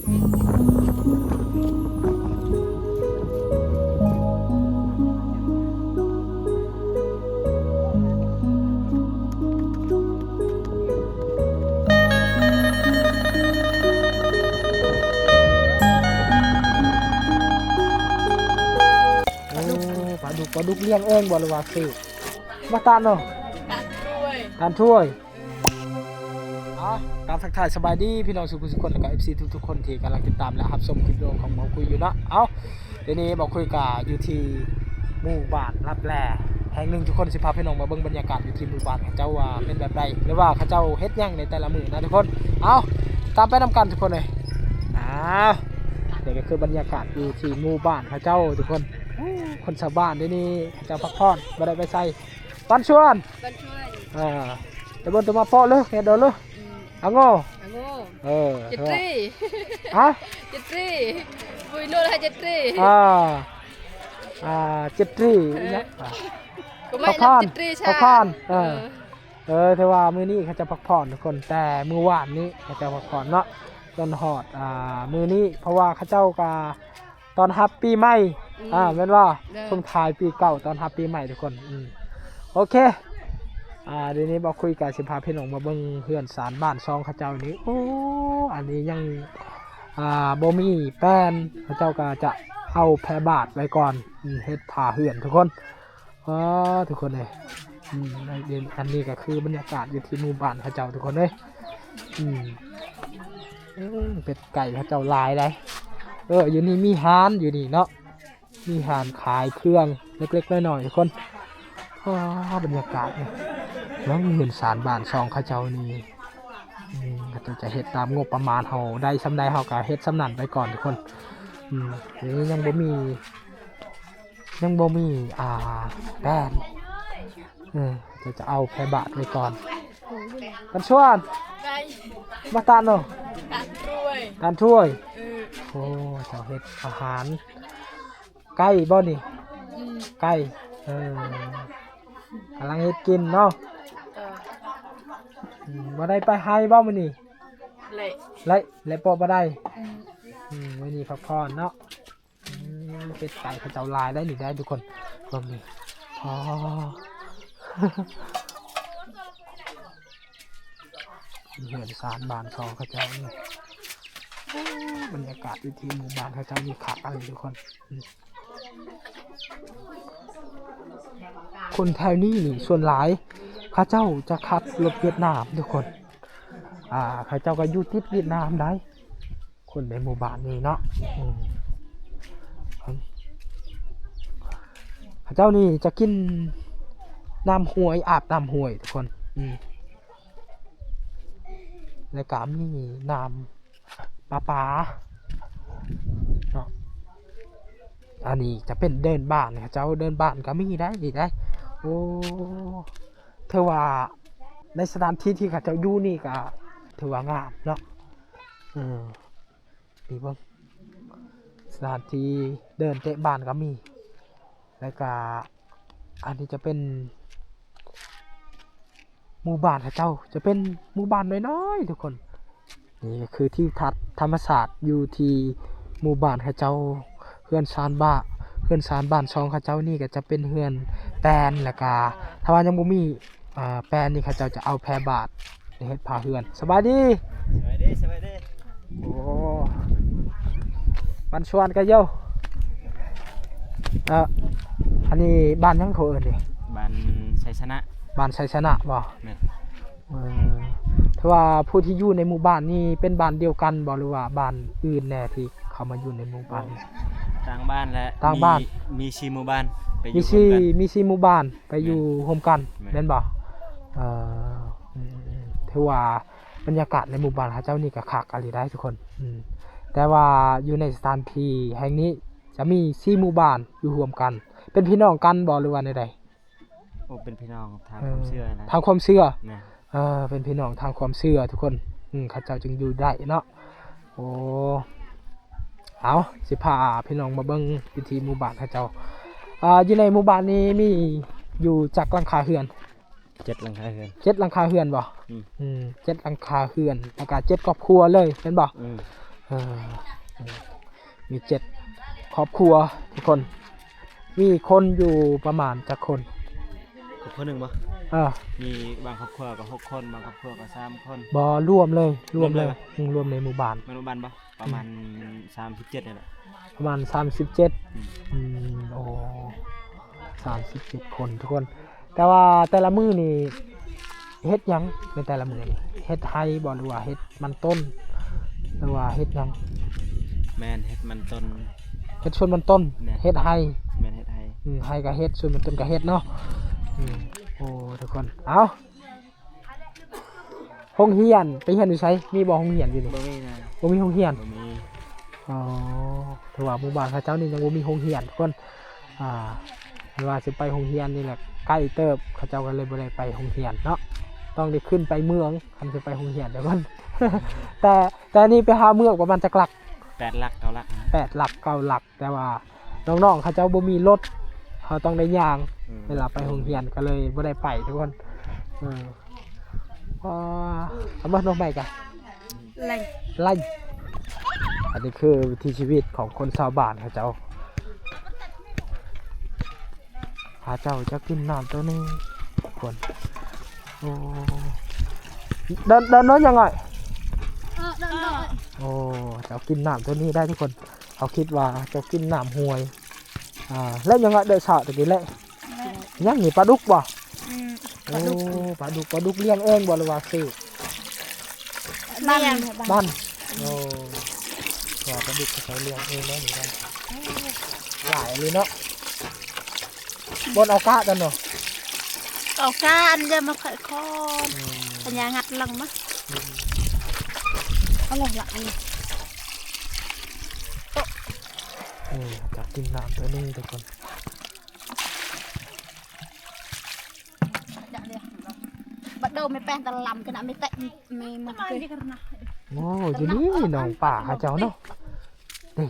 ปลาดุกเลี้ยงเองบ่หรือว่าซื้อมาตานเนาะตานถ้วยตามทักทายสบายดีพี่น้องสุขคนและก็ FC ทุกคนที่กำลังติดตามและรับชมคลิปวิดีโอของเบาคุยอยู่เนาะเดี๋ยวนี้เบาคุยกับอยู่ที่หมู่บ้านรับแลแห่งหนึ่งทุกคนสิพาพี่น้องมาเบิ่งบรรยากาศอยู่ที่หมู่บ้านเขาเจ้าว่าเป็นแบบใดหรือว่าเขาเจ้าเฮ็ดหยังในแต่ละมื้อนะทุกคนตามไปนำกันทุกคนเลยนี่ก็คือบรรยากาศอยู่ที่หมู่บ้านเขาเจ้าทุกคนชาวบ้านเดี๋ยวนี้เขาเจ้าพักผ่อนบ่ได้ไปใส่บ้านชวนแต่บนตัวมาเปาะเลยเฮ็ดเด้อเลยโง่เจ็ดตรีเจ็ดตรีปุยโน่ให้เจ็ดตรีเจ็ดตรีเนี่ยเขาพอนแต่ว่ามื้อนี้เขาจะพักผ่อนทุกคนแต่มื้อวานนี้เขาจะพักผ่อนเนาะตอนหอดมื้อนี้เพราะว่าเขาเจ้าก็ตอนรับปีใหม่แม่นว่าช่วงท้ายปีเก่าตอนรับปีใหม่ทุกคนโอเคเดี๋ยวนี้มาคุยกับสิพาพี่น้องมาเบิ่งเพื่อนสารบ้านซองเขาเจ้านี้อันนี้ยังบ่มีแป้นเขาเจ้าก็จะเอาแพร่บาทไว้ก่อนเฮ็ดผ่าเหือนทุกคนทุกคนเลยอันนี้ก็คือบรรยากาศอยู่ที่หมู่บ้านเขาเจ้าทุกคนเลยเป็ดไก่เขาเจ้าลายได้อยู่นี่มีห้านอยู่นี่เนาะมีห้านขายเครื่องเล็กๆน้อยๆทุกคนบรรยากาศเนี่ยแล้วเห็นสารบ้านซองเขาเจ้านี่ก็จะเฮ็ดตามงบประมาณเฮาได้สำใดเฮาก็เฮ็ดสำนั้นไปก่อนทุกคนนี่ยังบ่มีแป้นจะเอาแพร่บาทไว้ก่อนกันชวนมาตานเนาะตานถ้วยจะเฮ็ดอาหารไก่บ่นี่ไก่กำลังเฮ็ดกินเนาะบ่ได้ไปไฮบ่มื้อนี้เละปอบ่ได้มื้อนี้พักผ่อนเนาะเป็ดไก่เขาเจ้าลายได้นี่ได้ทุกคนรวมนี่เห็นสารบ้านซองเขาเจ้านี่บรรยากาศอยู่ที่หมู่บ้านเขาเจ้ามีขาอะไรทุกคนแถวนี้นี่ส่วนหลายเขาเจ้าจะขับรถเวียดนามทุกคนเขาเจ้าก็อยู่ติดเวียดนามได้คนในหมู่บ้านนี้เนาะเขาเจ้านี่จะกินน้ำห้วยอาบน้ำห้วยทุกคนในกามนี่น้ำปลาเนาะอันนี้จะเป็นเดินบ้านเขาเจ้าเดินบ้านก็มีได้ดีได้เธอว่าในสถานที่ที่เขาเจ้าอยู่นี่ก็ถือว่างามเนาะดีบ้างสถานที่เดินเตะบ้านก็มีแล้วก็อันนี้จะเป็นหมู่บ้านเขาเจ้าจะเป็นหมู่บ้านน้อยๆทุกคนนี่คือที่ธรรมศาสตร์อยู่ที่หมู่บ้านเขาเจ้าเฮือนซานบ้านซองเขาเจ้านี่ก็จะเป็นเฮือนแปลนแล้วก็ถ้าว่ายังบ่มีแปลนนี่เขาเจ้าจะเอาแพร่บาทเฮ็ดผ้าเฮือนสบายดีบ้านชวนกันเยอะอันนี้บ้านยังเขาเอิ้นนี่บ้านชัยชนะบ่ถ้าว่าผู้ที่อยู่ในหมู่บ้านนี่เป็นบ้านเดียวกันบ่หรือว่าบ้านอื่นแน่ที่เขามาอยู่ในหมู่บ้านต่างบ้านและมี4หมู่บ้านไปอยู่มี4หมู่บ้านไปอยู่ร่วมกันแม่นบ่ถือว่าบรรยากาศในหมู่บ้านเขาเจ้านี่ก็คักอะไรได้ทุกคนแต่ว่าอยู่ในสถานที่แห่งนี้จะมี4หมู่บ้านอยู่รวมกันเป็นพี่น้องกันบ่หรือว่าใดเป็นพี่น้องทางความเชื่อนะทางความเชื่อเป็นพี่น้องทางความเชื่อทุกคนเขาเจ้าจึงอยู่ได้เนาะเอาสิพาพี่น้องมาเบิ่งวิธีหมู่บ้านเขาเจ้าอยู่ในหมู่บ้านนี้มีอยู่จักหลังคาเฮือน7หลังคาเฮือน7หลังคาเฮือนบ่7หลังคาเฮือนแล้วก็7ครอบครัวเลยเป็นบ่ เออมี7 ครอบครัวทุกคนมีคนอยู่ประมาณจักคน ครอบครัวหนึ่งบ่ มีบางครอบครัวก็6 คนบางครอบครัวก็3 คน บ่รวมเลยรวมเลย รวมเลย รวมในหมู่บ้าน แม่นบ่บ้านบ่ประมาณ37นี่แหละ ประมาณ37โอ้37 คนทุกคน แต่ว่าแต่ละมื้อนี่เฮ็ดหยังในแต่ละมื้อนี่เฮ็ดไห้บ่หรือว่าเฮ็ดมันต้นหรือว่าเฮ็ดหยัง แม่นเฮ็ดมันต้น เฮ็ดสวนมันต้น แม่น เฮ็ดไห้ แม่นเฮ็ดให้ ไห้ก็เฮ็ดสวนมันต้นก็เฮ็ดเนาะโอ้ทุกคนเอาโรงเรียนไปเรียนอยู่ไสมีบ่โรงเรียนอยู่นี่ บ่มีนะ บ่มีโรงเรียน บ่มี อ๋อถือว่าหมู่บ้านเขาเจ้านี่ยังบ่มีโรงเรียนทุกคนหรือว่าสิไปโรงเรียนนี่แหละใกล้เติบเขาเจ้าก็เลยบ่ได้ไปโรงเรียนเนาะต้องได้ขึ้นไปเมืองคันสิไปโรงเรียนเดี๋ยวก่อน แต่นี่ไปหาเมืองประมาณจักหลัก 8 หลัก 9 หลักนะ 8 หลัก 9 หลัก แต่ว่าน้องๆเขาเจ้าบ่มีรถเขาต้องได้ย่างเวลาไปโรงเรียนก็เลยบ่ได้ไปทุกคนเอามาน้องใบกัน ไล่ ไล่อันนี้คือวิถีชีวิตของคนชาวบ้านเขาเจ้าจะกินน้ำตัวนี้คนโอ้เดินน้อยยังไง เดิน โอ้เจ้ากินน้ำตัวนี้ได้ทุกคนเขาคิดว่าเจ้ากินน้ำห่วยแล้วยังไงเดือดสาตะกี้แหละยังมีปลาดุกบ่โอ้ปลาดุกเลี้ยงเองบ่หรือว่าซื้อ บ้านโอ้ว่าปลาดุกเขาเลี้ยงเองได้เหมือนกันหลายเลยเนาะบนเอากะกันเนาะ เอาการจะมาขายคอนปัญญางัดลังมั้ยเอาละละนี่ จะกินน้ำตัวนี้ทุกคน bắt đầu mới bèn ta làm cái nào mới tệ mới một cái đi කරna โอ้อยู่นี่น้องป่าเขาเจ้าเนาะนี่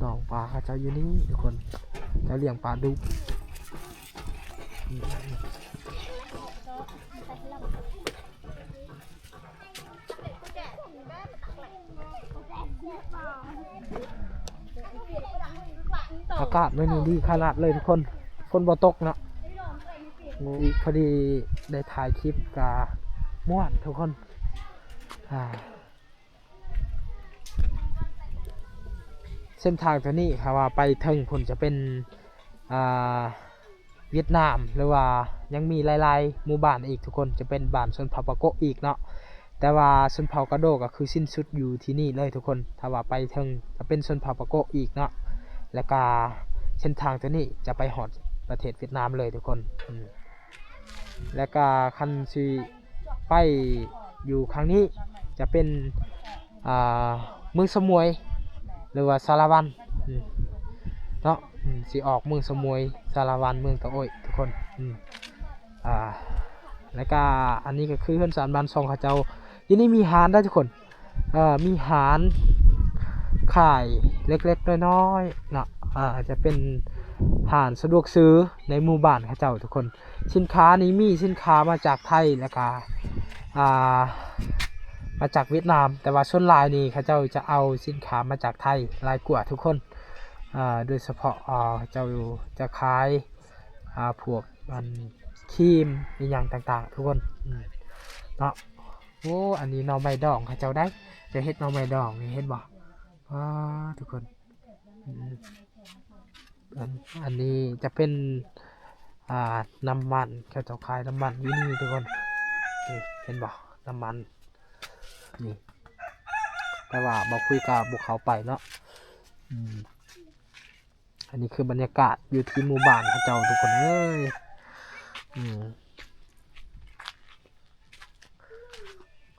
น้องป่าเขาเจ้าอยู่นี่ทุกคนเจ้าเลี้ยงปลาดุกอากาศไม่นี่ดีขนาดเลยทุกคนฝนบ่ตกเนาะพอดีได้ถ่ายคลิปกับม่วนทุกคนเส้นทางตัวนี้ครับว่าไปถึงผลจะเป็นเวียดนามหรือว่ายังมีหลายๆหมู่บ้านอีกทุกคนจะเป็นบ้านชนเผ่าปะโกะอีกเนาะแต่ว่าชนเผ่ากะโดก็คือสิ้นสุดอยู่ที่นี่เลยทุกคนถ้าว่าไปถึงจะเป็นชนเผ่าปะโกะอีกเนาะแล้วก็เส้นทางตัวนี้จะไปหอดประเทศเวียดนามเลยทุกคนแล้วก็คันซีไปอยู่ครั้งนี้จะเป็นเมืองสมุยหรือว่าสารวันเนาะสีออกเมืองสมุยสารวันเมืองตะโอยทุกคนแล้วก็อันนี้ก็คือเฮือนสารบ้านซองเขาเจ้าที่นี่มีหารได้ทุกคนมีหารขายเล็กๆน้อยๆเนาะจะเป็นหารสะดวกซื้อในหมู่บ้านเขาเจ้าทุกคนสินค้านี้มีสินค้ามาจากไทยแล้วก็มาจากเวียดนามแต่ว่าส่วนลายนี้เขาเจ้าจะเอาสินค้ามาจากไทยลายกว่าทุกคนโดยเฉพาะเจ้าจะขายพวกครีมอย่างต่างๆทุกคนเนาะโอ้อันนี้หน่อไม้ดองเขาเจ้าได้จะเฮ็ดหน่อไม้ดองนี่เฮ็ดบ่ทุกคนอันนี้จะเป็นน้ำมันเขาเจ้าขายน้ำมันอยู่นี่ทุกคนนี่เห็นบ่น้ำมันนี่แต่ว่าบอกคุยกับบุกเขาไปเนาะอันนี้คือบรรยากาศอยู่ที่หมู่บ้านเขาเจ้าทุกคนเลย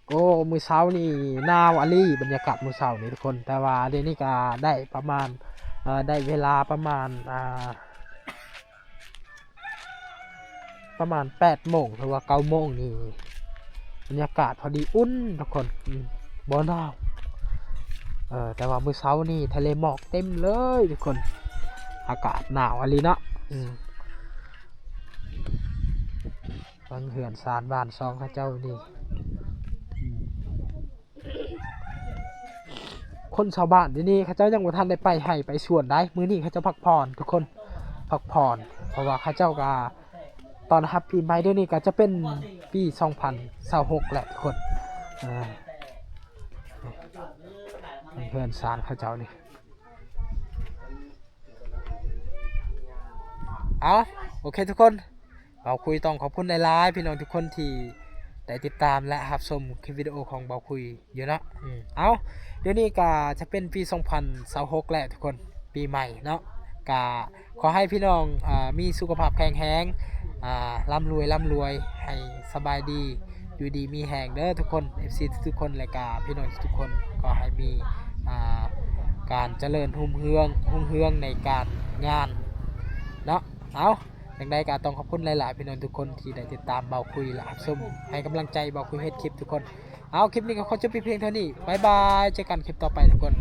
โอ้มื้อเช้านี่หนาวอลีบรรยากาศมื้อเช้านี่ทุกคนแต่ว่าเดี๋ยวนี้ก็ได้ประมาณได้เวลาประมาณ8 โมงหรือว่า9 โมงนี่บรรยากาศพอดีอุ่นทุกคนบ่หนาวแต่ว่ามื้อเช้านี่ทะเลหมอกเต็มเลยทุกคนอากาศหนาวอลีเนาะฟังเหือนซานบ้านซองข้าเจ้านี่ คนชาวบ้านที่นี่เขาเจ้ายังบ่ทันได้ไปให้ไปสวนได้มื้อนี้เขาเจ้าพักผ่อนทุกคนพักผ่อนเพราะว่าเขาเจ้าก็ตอนรับปีใหม่เดี๋ยวนี้ก็จะเป็นปี2026แหละทุกคนเพื่อนสารเขาเจ้านี่เอาโอเคทุกคนเราคุยต้องขอบคุณหลายๆพี่น้องทุกคนที่ได้ติดตามและรับชมคลิปวิดีโอของเบาคุยอยู่นะเอาเดี๋ยวนี้ก็จะเป็นปี2026แล้วทุกคนปีใหม่เนาะก็ขอให้พี่น้องมีสุขภาพแข็งแรงร่ำรวยให้สบายดีอยู่ดีมีแหงเด้อทุกคน FC ทุกคนและก็พี่น้องทุกคนก็ให้มีการเจริญรุ่งเรืองในการงานเนาะเอาอย่างใดก็ต้องขอบคุณหลายๆพี่น้องทุกคนที่ได้ติดตามเบาคุยและรับชมให้กำลังใจเบาคุยเฮ็ดคลิปทุกคนเอาคลิปนี้ก็ขอจบเพียงเท่านี้บ๊ายบายเจอกันคลิปต่อไปทุกคน